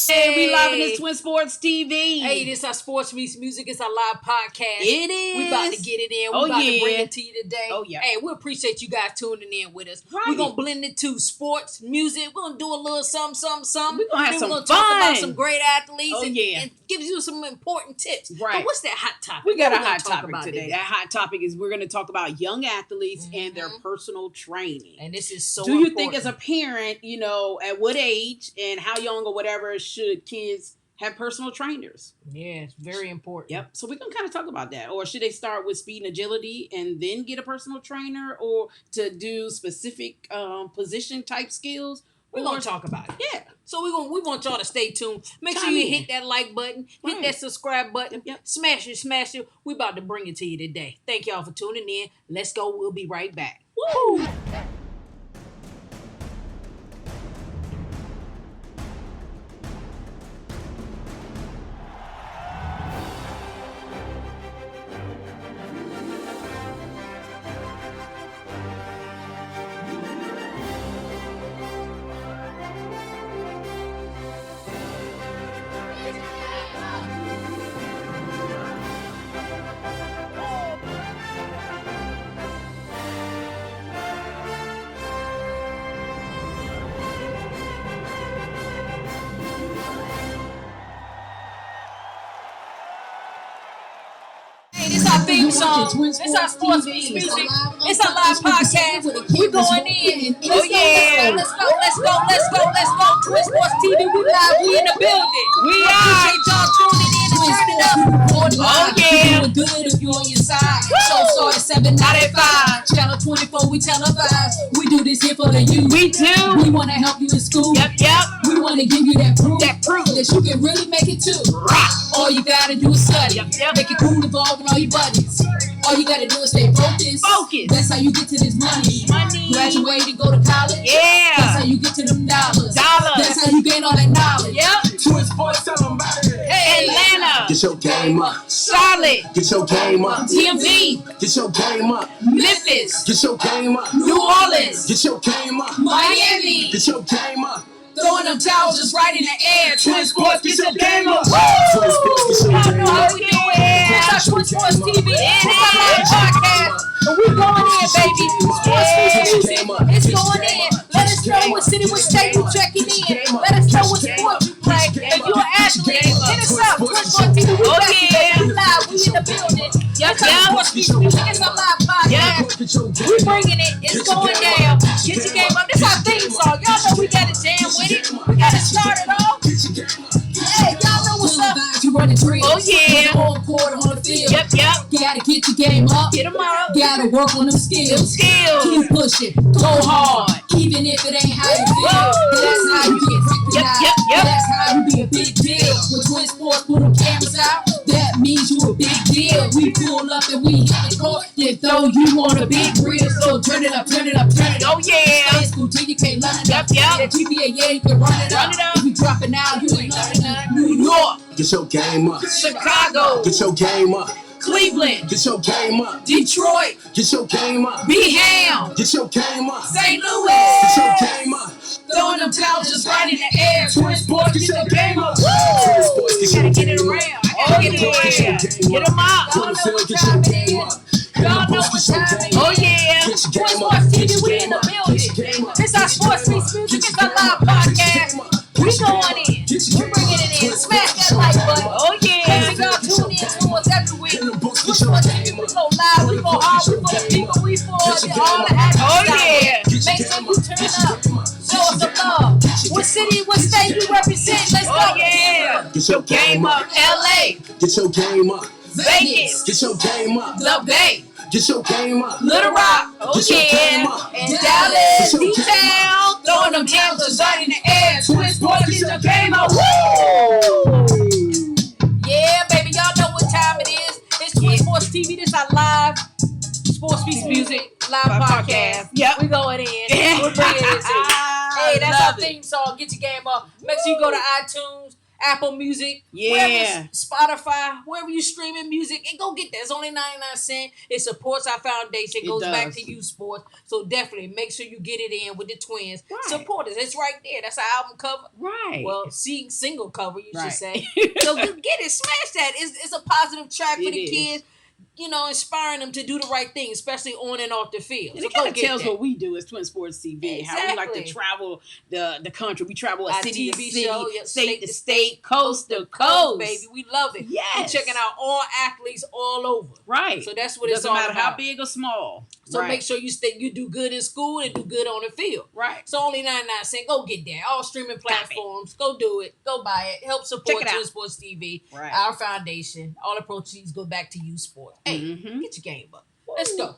Hey, we live in this Twin Sports TV. Hey, this our sports meets music. It's our live podcast. It is. We about to get it in. We about to bring it to you today. Oh, yeah. Hey, we appreciate you guys tuning in with us. Right. We're going to blend it to sports, music. We're going to do a little something. We're going to have some We're going fun. to talk about some great athletes and give you some important tips. Right. But what's that hot topic? We got what a hot topic today. That hot topic is we're going to talk about young athletes and their personal training. And this is so Do you important. think as a parent, at what age and how young or whatever should kids have personal trainers? Yeah, it's very important. Yep. So we're going to kind of talk about that. Or should they start with speed and agility and then get a personal trainer, or to do specific position type skills? We're going to talk about it. Yeah. So we want y'all to stay tuned. Make sure Chime you in. hit that like button, hit that subscribe button, Yep. smash it. We about to bring it to you today. Thank y'all for tuning in. Let's go. We'll be right back. Woo! This our theme song. This our sports music. It's our live podcast. We going in. Oh, yeah. Let's go. Twin Sports TV. We live. We in the building. We are. Appreciate y'all tuning in and turning up. Oh, yeah. Doing good if you on your side. So sorry, 795. Channel 24. We televise. We do this here for the youth. We do. We want to help you in school. Yep. We want to give you that proof that you can really make it too. All you gotta do is study. Yep. Make it cool, involving all your buddies. All you gotta do is stay focused. That's how you get to this money. Graduate and go to college. Yeah. That's how you get to them dollars. Dollars. That's how you gain all that knowledge. Yep. Twin Sports, tell them about it. Hey, Atlanta. Get your game up. Charlotte. Get your game up. DMV. Get your game up. Memphis. Get your game up. New Orleans. Get your game up. Miami. Get your game up. Throwing them towels just right in the air. Twin Sports, get your game up. Woo! Twin Sports, get your Y'all game know how up. we do it. It's our Twin Sports TV. It's our live podcast. And we going in, baby. Sports music. It's going in. Let us know what city, what state you checking in. Let us know what sport you play. If you're an athlete, hit us up. Twin Sports TV. We back today. We live. We in the building. It's our Sports music. It's our live podcast. We bringing it. It's going down. Get your game up. This our theme song. Y'all know we got to jam with it. We got to start it off. Hey, y'all know what's up. You running drills. Oh, yeah. On court, on the field. Yep. Gotta get your game up. Get them up. Gotta work on them skills. Keep pushing. Go hard. Even if it ain't how you feel. That's how you get recognized. Yep. That's how you be a big deal. When Twin Sports put them cameras out, that means you a big deal. We pull up and we hit the court. Then throw you on a big reel. So turn it up. Oh, yeah. High school till you can't run it up. Yep. That GPA, yeah, you can run it up. If you drop it now, you ain't learning nothing. New York. Get your game up. Chicago. Get your game up. Cleveland. Get your game up. Detroit. Get your game up. Beham. Get your game up. St. Get Louis. your game up. Throwing them towels just right in the air. Twin Sports, get your game up. Twin Sports, get your Gotta get it game up. around. I Oh, gotta get it yeah. around. Get them up. Y'all know what time it is. Y'all know what time it is. Oh, yeah. Twin Sports TV, we in the building. This our sports meets music. It's our live podcast. We going in. We're bringing it in. Smash that like button. Oh, yeah. Make sure y'all tune in to us every week. Twin Sports TV, we go live. We go hard. We for the people. We for all the athletes. Oh, out there. yeah. Make sure you turn up. Show us some love. What city, what state you represent? Let's go. Oh, yeah. Get your game up. LA. Get your game up. Vegas. Get your game up. The Bay. Get your game up. Little Rock. Oh, Get your game yeah. up. And Dallas. Get your game D-Town. Throwing them towels just right in the air. Twin Sports, get your game up. Yeah, baby, y'all know what time it is. It's Twin Sports TV. This our live sports music live podcast. Yep. We going in. We're bringing it in. Hey, that's our theme song. Get your game up. Make sure you go to iTunes, Apple Music, Yeah. Spotify, wherever you streaming music, and go get that. It's only 99¢. It supports our foundation. It goes back to youth sports. So definitely make sure you get it in with the twins. Right. Support us. It's right there. That's our album cover. Right. Well, single cover, you should Right. say. So get it. Smash that. It's a positive track for the kids. You know, inspiring them to do the right thing, especially on and off the field. And So it kind of get tells that. what we do as Twin Sports TV, how we like to travel the country. We travel Our city to TV city, show, state to state, coast to coast. Baby, we love it. Yes. We're checking out all athletes all over. Right. So that's what it's all doesn't matter about. how big or small. So right. make sure you do good in school and do good on the field. Right. So only 99¢. Go get that. All streaming platforms. Go do it. Go buy it. Help support Twin Sports TV. Right. Our foundation. All the proceeds go back to youth sport. Hey, get your game up. Let's go.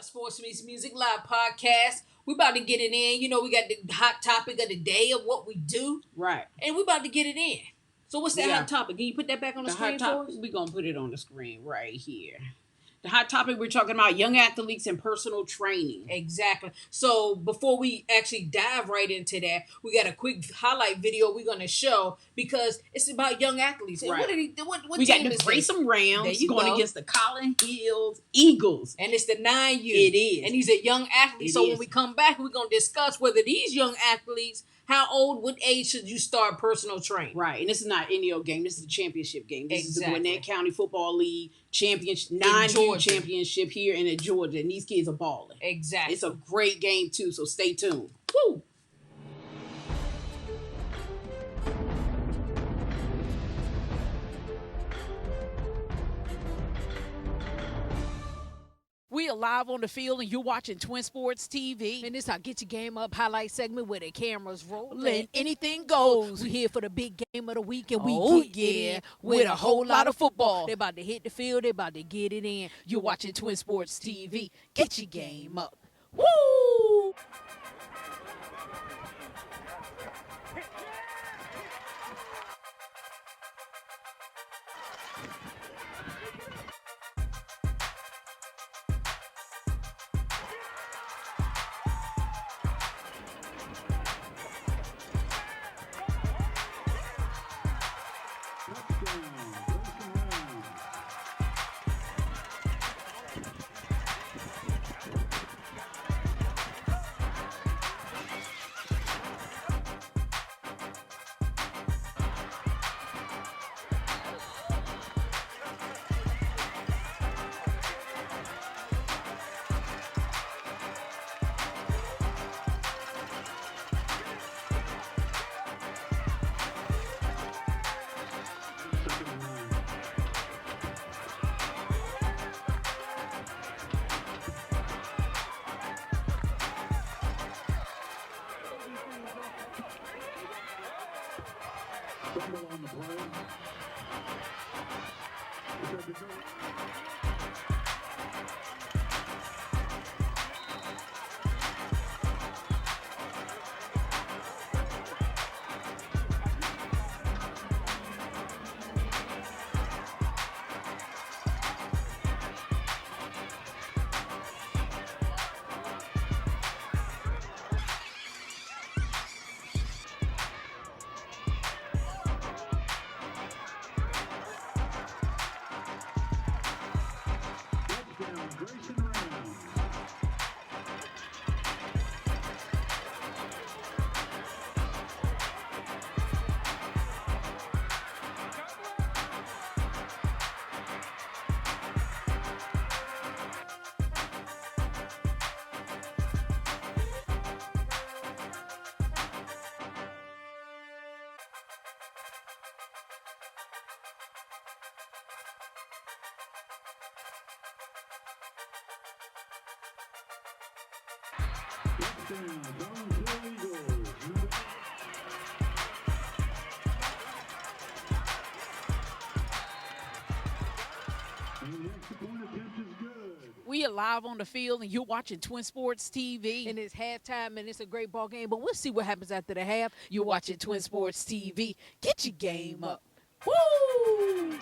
Sports Meets Music Live podcast. We about to get it in. You know, we got the hot topic of the day of what we do. Right. And we about to get it in. So what's that hot topic? Can you put that back on the screen for us? We're going to put it on the screen right here. The hot topic, we're talking about young athletes and personal training. Exactly. So before we actually dive right into that, we got a quick highlight video we're going to show because it's about young athletes. And right. What we team got the Grayson Rams going against the Collin Hills Eagles. And it's the 9U. It is. And these are young athletes. So when we come back, we're going to discuss whether these young athletes, how old, what age should you start personal training? Right. And this is not any old game. This is a championship game. This is the Gwinnett County Football League championship, 9U championship here in Georgia. And these kids are balling. Exactly. It's a great game, too. So stay tuned. Woo! We are live on the field and you're watching Twin Sports TV. And this our Get Your Game Up highlight segment where the cameras roll. And anything goes. We here for the big game of the week and we get in with a whole lot of football. They about to hit the field. They about to get it in. You're watching Twin Sports TV. Get your game up. Woo! On the play. We are live on the field, and you're watching Twin Sports TV. And it's halftime, and it's a great ball game. But we'll see what happens after the half. You're watching Twin Sports TV. Get your game up. Woo!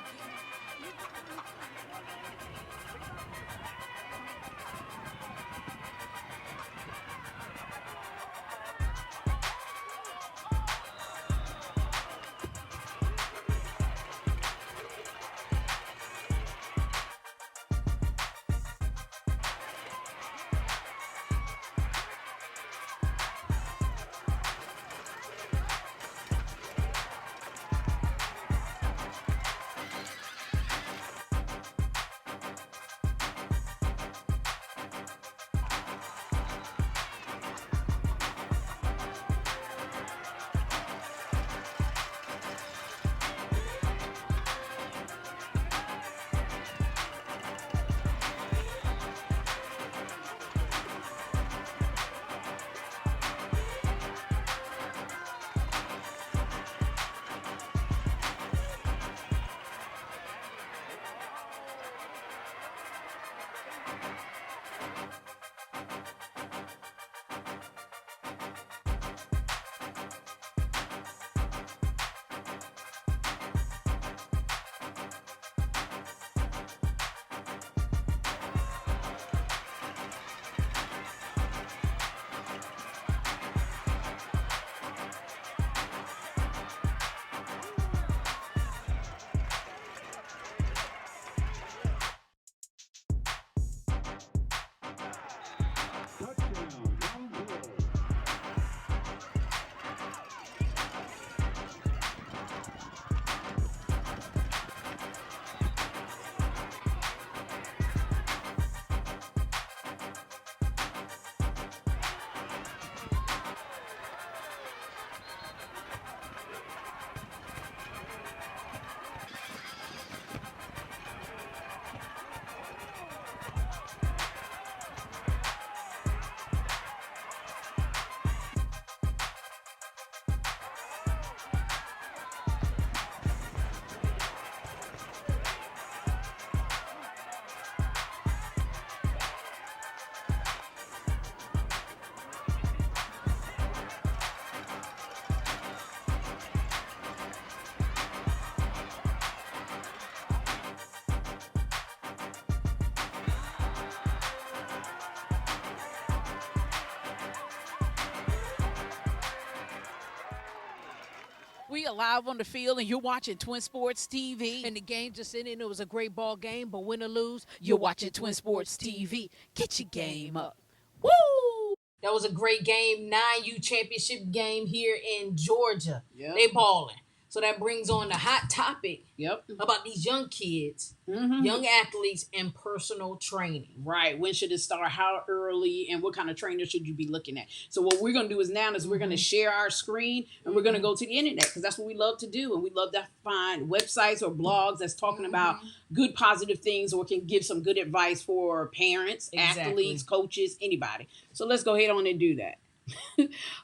We are live on the field, and you're watching Twin Sports TV. And the game just ended. It was a great ball game, but win or lose, You're watching Twin Sports TV. Get your game up. Woo! That was a great game, 9U championship game here in Georgia. Yep. They balling. So that brings on the hot topic Yep. about these young kids, young athletes, and personal training. Right. When should it start? How early? And what kind of trainer should you be looking at? So what we're going to do is now is we're going to share our screen and we're going to go to the internet because that's what we love to do. And we love to find websites or blogs that's talking about good, positive things or can give some good advice for parents, Exactly. athletes, coaches, anybody. So let's go ahead on and do that.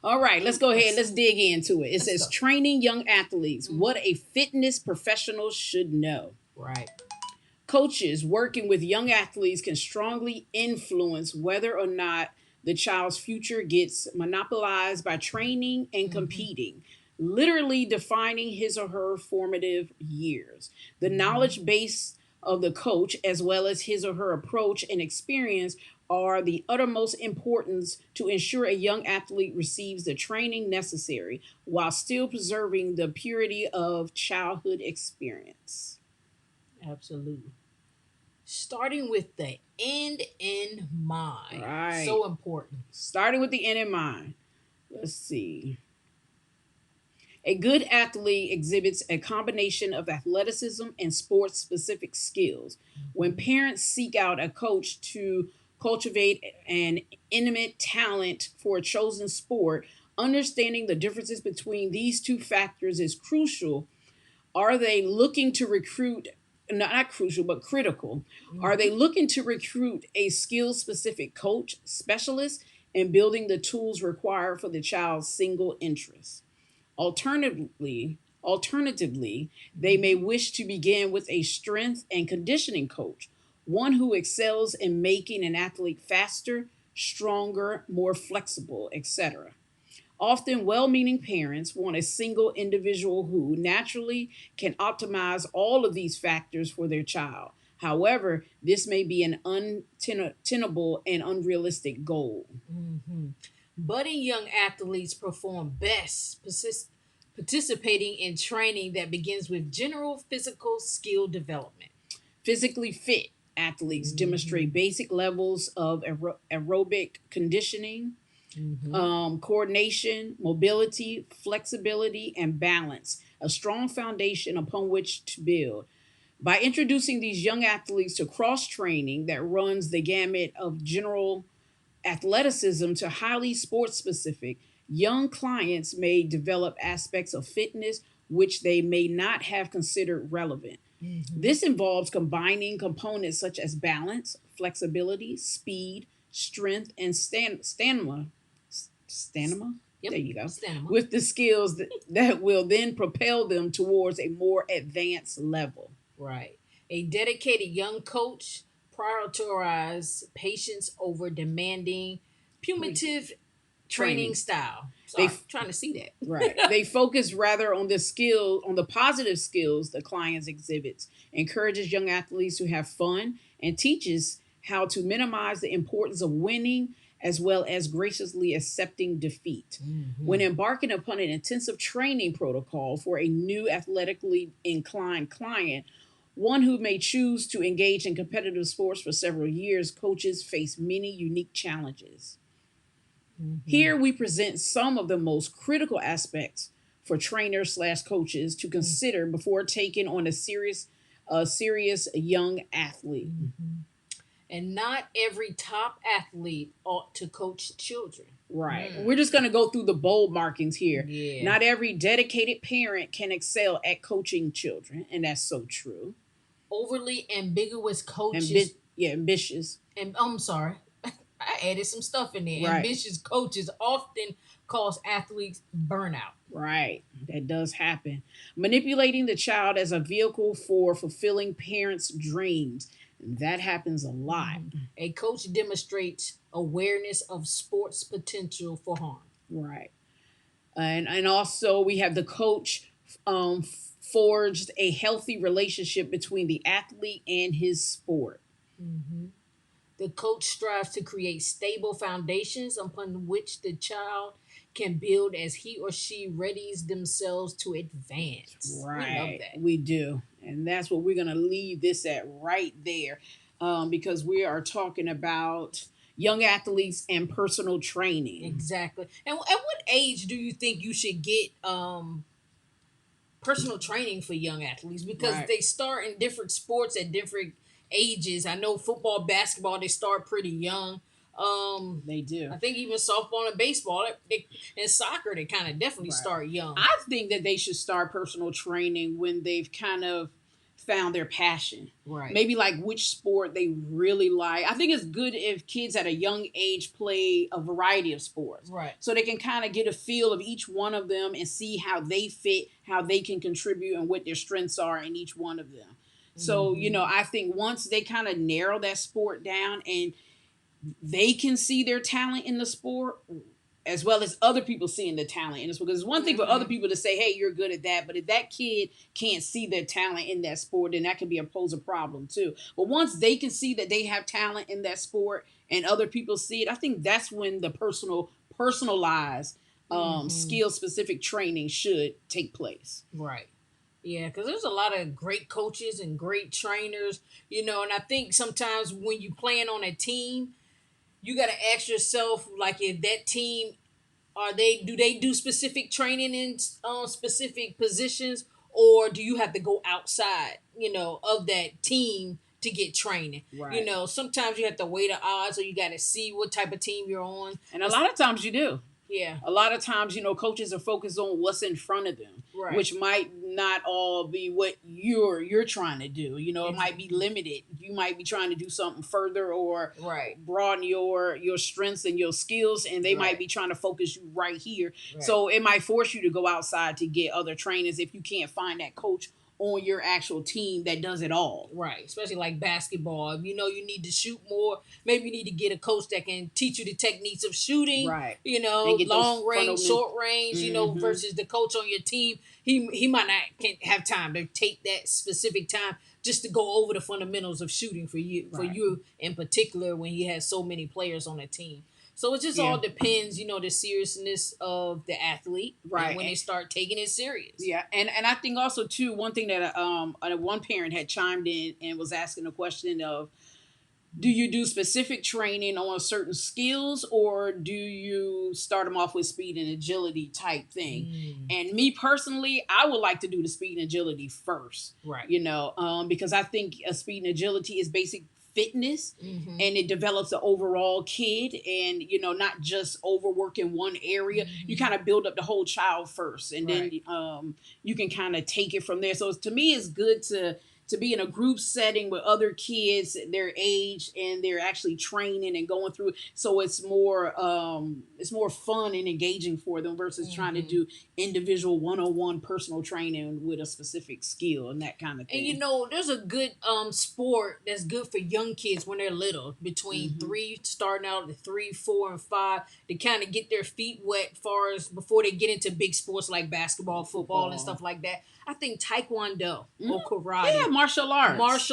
All right, let's go ahead. Let's dig into it. It says training young athletes, what a fitness professional should know. Right. Coaches working with young athletes can strongly influence whether or not the child's future gets monopolized by training and competing, literally defining his or her formative years. The knowledge base of the coach, as well as his or her approach and experience, are the uttermost importance to ensure a young athlete receives the training necessary while still preserving the purity of childhood experience. Absolutely. Starting with the end in mind. Right. So important. Starting with the end in mind. Let's see. A good athlete exhibits a combination of athleticism and sports-specific skills. When parents seek out a coach to cultivate an intimate talent for a chosen sport, understanding the differences between these two factors is crucial. Are they looking to recruit, not crucial, but critical? Are they looking to recruit a skill-specific coach, specialist, and building the tools required for the child's single interest? Alternatively, they may wish to begin with a strength and conditioning coach one who excels in making an athlete faster, stronger, more flexible, etc. Often, well meaning parents want a single individual who naturally can optimize all of these factors for their child. However, this may be an untenable and unrealistic goal. Hmm. Budding young athletes perform best participating in training that begins with general physical skill development. Physically fit athletes demonstrate basic levels of aerobic conditioning, coordination, mobility, flexibility, and balance, a strong foundation upon which to build. By introducing these young athletes to cross training that runs the gamut of general athleticism to highly sports specific, young clients may develop aspects of fitness which they may not have considered relevant. This involves combining components such as balance, flexibility, speed, strength, and stamina. Stamina? Yep. There you go. Stamina. With the skills that will then propel them towards a more advanced level. Right. A dedicated young coach prioritizes patience over demanding punitive training style. Sorry, trying to see that. Right. They focus rather on the positive skills the clients exhibits, encourages young athletes to have fun, and teaches how to minimize the importance of winning as well as graciously accepting defeat. When embarking upon an intensive training protocol for a new athletically inclined client, one who may choose to engage in competitive sports for several years, coaches face many unique challenges. Here we present some of the most critical aspects for trainers slash coaches to consider before taking on a serious young athlete. And not every top athlete ought to coach children. Right. We're just going to go through the bold markings here. Yeah. Not every dedicated parent can excel at coaching children, and that's so true. Overly ambiguous coaches. Ambitious. And I'm sorry, I added some stuff in there. Right. Ambitious coaches often cause athletes burnout. Right. That does happen. Manipulating the child as a vehicle for fulfilling parents' dreams. That happens a lot. A coach demonstrates awareness of sports potential for harm. Right. And also we have the coach forged a healthy relationship between the athlete and his sport. The coach strives to create stable foundations upon which the child can build as he or she readies themselves to advance. Right. We love that. We do. And that's what we're going to leave this at right there, because we are talking about young athletes and personal training. Exactly. And at what age do you think you should get personal training for young athletes? Because they start in different sports at different ages. I know football, basketball, they start pretty young. They do. I think even softball and baseball and soccer, they kind of definitely start young. I think that they should start personal training when they've kind of found their passion. Right. Maybe like which sport they really like. I think it's good if kids at a young age play a variety of sports. Right. So they can kind of get a feel of each one of them and see how they fit, how they can contribute, and what their strengths are in each one of them. So, I think once they kind of narrow that sport down and they can see their talent in the sport, as well as other people seeing the talent in the sport. Because it's one thing for other people to say, hey, you're good at that. But if that kid can't see their talent in that sport, then that can pose a problem too. But once they can see that they have talent in that sport and other people see it, I think that's when the personalized, skill-specific training should take place. Right. Yeah, because there's a lot of great coaches and great trainers, and I think sometimes when you playing on a team, you got to ask yourself, like, if that team, do they do specific training in specific positions, or do you have to go outside, of that team to get training? Right. Sometimes you have to weigh the odds, or you got to see what type of team you're on. And a lot of times you do. Yeah. A lot of times, coaches are focused on what's in front of them, which might not all be what you're trying to do. It might be limited. You might be trying to do something further or broaden your strengths and your skills, and they might be trying to focus you right here. Right. So it might force you to go outside to get other trainers if you can't find that coach on your actual team that does it all. Right, especially like basketball. If you know you need to shoot more, maybe you need to get a coach that can teach you the techniques of shooting. Right. You know, And get those long range, fundamental- short range. You know, Mhm. versus the coach on your team, he might not can have time to take that specific time just to go over the fundamentals of shooting for you, Right. in particular when he has so many players on a team. So it just Yeah. all depends, you know, the seriousness of the athlete, Right. and when they start taking it serious. Yeah, and I think also too, one thing that one parent had chimed in and was asking a question of, do you do specific training on certain skills, or do you start them off with speed and agility type thing? And me personally, I would like to do the speed and agility first, Right. you know, because I think a speed and agility is basic fitness, Mhm. and it develops the overall kid, and you know, not just overwork in one area. You kind of build up the whole child first, and then you can kind of take it from there. So to me, it's good to be in a group setting with other kids their age, and they're actually training and going through it. So it's more fun and engaging for them versus trying to do individual one-on-one personal training with a specific skill and that kind of thing. And you know, there's a good sport that's good for young kids when they're little, between three, starting out at 3, 4, and 5, to kind of get their feet wet, far as before they get into big sports like basketball, football, and stuff like that. I think Taekwondo or karate, Yeah, martial arts. Arts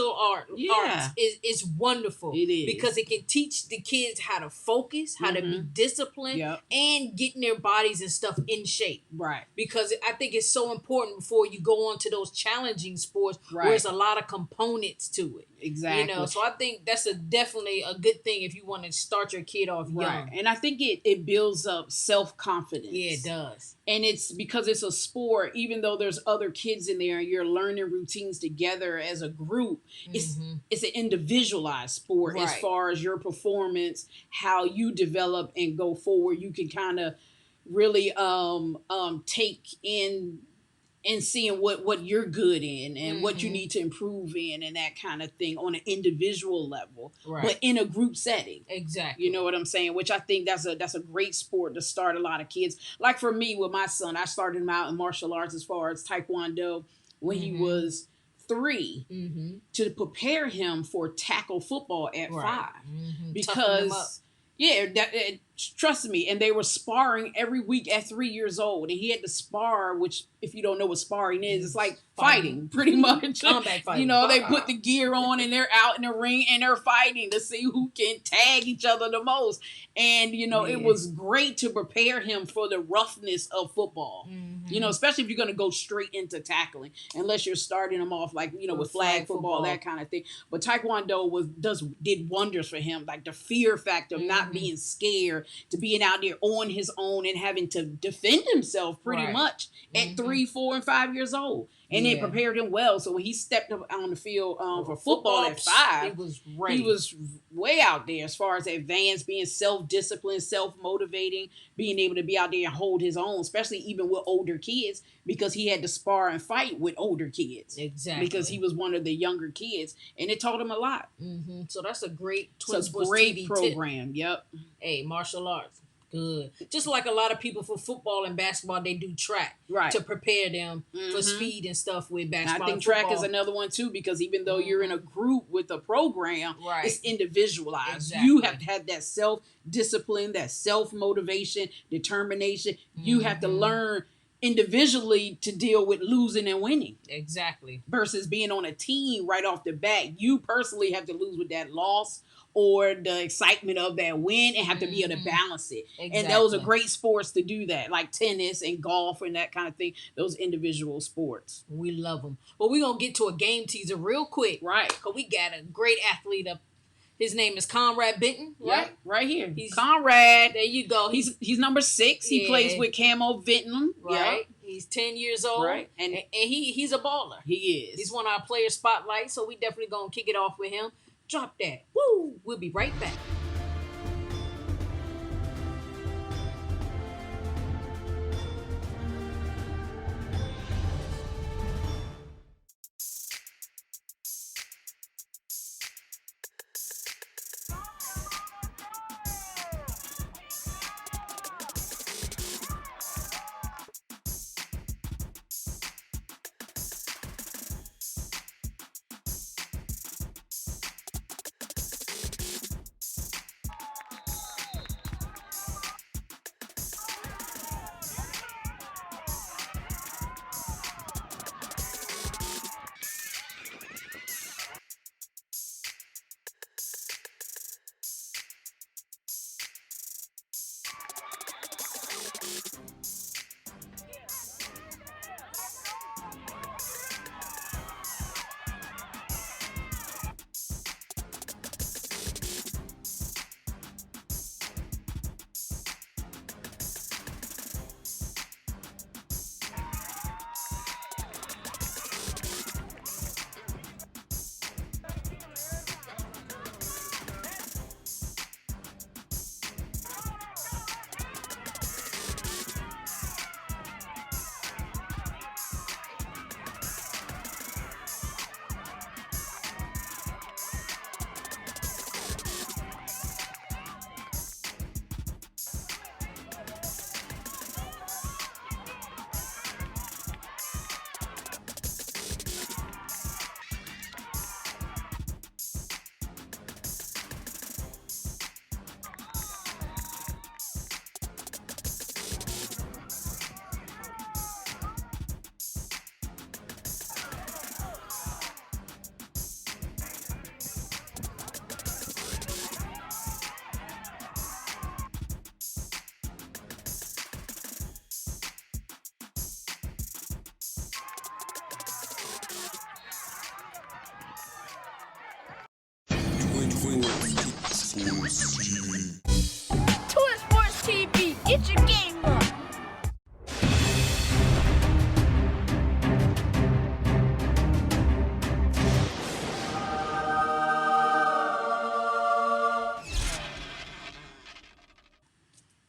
is wonderful. It is. Because it can teach the kids how to focus, how to be disciplined, Yep. and getting their bodies and stuff in shape. Right. Because I think it's so important before you go on to those challenging sports where Right. there's a lot of components to it. Exactly. You know, so I think that's definitely a good thing if you want to start your kid off Right. young. And I think it builds up self-confidence. Yeah, it does. And it's because it's a sport, even though there's other kids in there and you're learning routines together as a group, it's an individualized sport as Right. far as your performance, how you develop and go forward. You can kind of really take in and seeing what you're good in and what you need to improve in and that kind of thing on an individual level, Right. but in a group setting. Exactly. You know what I'm saying? Which I think that's a great sport to start a lot of kids. Like for me with my son, I started him out in martial arts as far as Taekwondo when he was 3 to prepare him for tackle football at 5 Toughen him up. because trust me, and they were sparring every week at 3 years old, and he had to spar, which if you don't know what sparring is, it's like fighting pretty much. Combat fighting. You know, they put the gear on and they're out in the ring and they're fighting to see who can tag each other the most. And you know, it was great to prepare him for the roughness of football. You know, especially if you're going to go straight into tackling, unless you're starting them off like, you know, with flag football, that kind of thing. But Taekwondo did wonders for him, like the fear factor of not being scared, to being out there on his own and having to defend himself pretty much at 3, 4, and 5 years old. And it prepared him well. So when he stepped up on the field for football at 5, he was ready. He was way out there as far as advanced, being self-disciplined, self-motivating, being able to be out there and hold his own, especially even with older kids, because he had to spar and fight with older kids. Exactly. Because he was one of the younger kids, and it taught him a lot. So that's a great It's a great program. Yep. Hey, martial arts. Good. Just like a lot of people for football and basketball, they do track to prepare them for speed and stuff with basketball. And I think track is another one too, because even though you're in a group with a program, it's individualized. Exactly. You have to have that self-discipline, that self-motivation, determination. You have to learn individually to deal with losing and winning. Exactly. Versus being on a team right off the bat. You personally have to lose with that loss or the excitement of that win and have to be able to balance it. Exactly. And those are great sports to do that, like tennis and golf and that kind of thing. Those individual sports. We love them. But we're going to get to a game teaser real quick. Right. Because we got a great athlete up. His name is Conrad Benton, right? Yep, right here. He's Conrad. There you go. He's number 6. He plays with Camo Vinton. Right. Yep. He's 10 years old. Right. And he's a baller. He is. He's one of our player spotlights, so we definitely going to kick it off with him. Drop that. Woo! We'll be right back.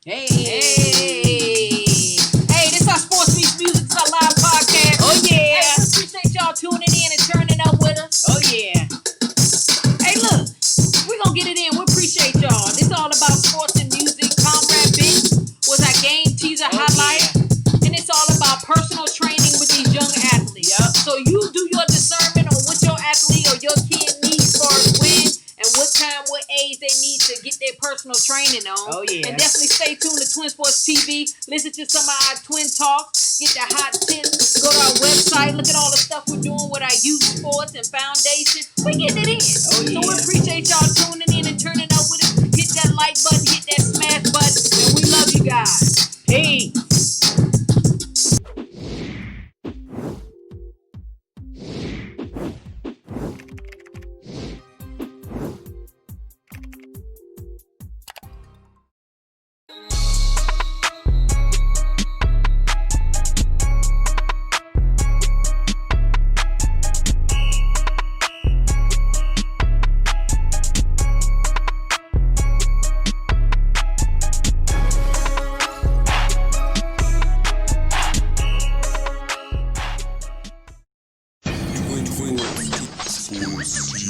Hey. Hey, this our Sports Meets Music. It's our live podcast. Oh, yeah. Hey, we appreciate y'all tuning in and turning up with us. Oh, yeah. Hey, look, we gonna get it in. We appreciate y'all. This all about sports and music. Comrade Bitch was our game teaser highlight. And it's all about personal training with these young athletes. Yep. So you do your discernment on what your athlete or your kid needs for when and what time, what age they need to get their personal training on. Oh, yeah. And definitely stay tuned to Twin Sports TV. Listen to some of our Twin Talks. Get the hot tips. Go to our website. Look at all the stuff we're doing with our youth sports and foundation. We getting it in. Oh, yeah. So we appreciate y'all tuning in and turning up with us. Hit that like button. Hit that smash button. And we love you guys. Hey. Twin.